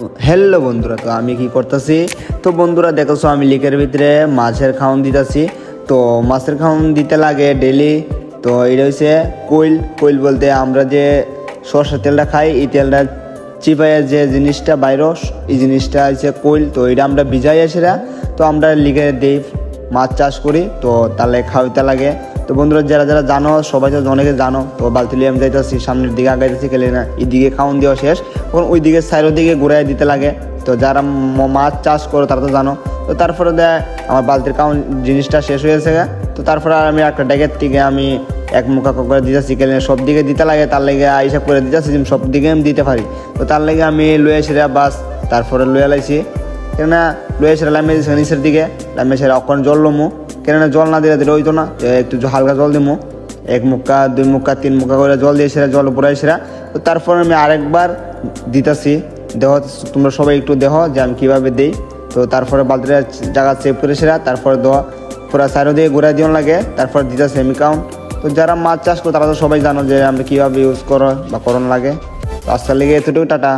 Hello বন্ধুরা, তো আমি কি করতেছি? তো বন্ধুরা দেখছো আমি লিকের ভিতরে মাছের খাওয়ান দিতেছি। তো মাছের খাওয়ান দিতে লাগে ডেলি। তো এটা হচ্ছে কোয়েল। কোয়েল বলতে আমরা যে সরষের তেলটা খাই, এই তেলটা চিপাইয়া যে জিনিসটা বাইরস, এই জিনিসটা হচ্ছে কোয়েল। তো এটা আমরা ভিজাই আসিরা, তো আমরা লিগে দিই, মাছ চাষ করি, তো তাহলে খাওয়াইতে লাগে। তো বন্ধুরা যারা যারা জানো, সবাই তো অনেকে জানো। তো বালতি লিয়ে আমি যাইতেছি, সামনের দিকে আগাইতেছি, খেলে না এইদিকে খাওয়ান দেওয়া শেষ, তখন ওই দিকে সাইডের দিকে ঘুরাই দিতে লাগে। তো যারা মাছ চাষ করো তারা তো জানো। তো তারপরে দেয় আমার বালতির খাওয়ান জিনিসটা শেষ হয়েছে, তো তারপরে আমি একটা ডেকের থেকে আমি এক মুখা করে দিতেছি, খেলে সব দিকে দিতে লাগে, তার লেগে হিসাব করে দিতেছি সব দিকে আমি দিতে পারি। তো তার লেগে আমি লুয়ে সেরা বাস তারপরে লুয়ে লাইছি, কেননা লুয়ে সেরা লামিয়ে দিয়েছি নিচের দিকে, লামিয়ে সেরা অক্ষণ জল লমু, কেননা জল না দিলে হইতো না, একটু হালকা জল দিমু, এক মুক্কা দুই মুক্কা তিন মুক্কা করে জল দিয়ে সেরা জল পুরাই সেরা। তো তারপর আমি আরেকবার দিতেছি, দেহ তোমরা সবাই একটু দেহ যে আমি কীভাবে দিই। তো তারপরে বালতিটা জায়গা সেভ করে সেরা, তারপরে দেওয়া পুরা সাইডও দিয়ে ঘুরাই দিও লাগে, তারপর দিতেছি আমি কাউন্ট। তো যারা মাছ চাষ করো তারা তো সবাই জানো যে আমরা কীভাবে ইউজ করো বা করণ লাগে। তো আজকাল লেগে এতটুকু, টাটা।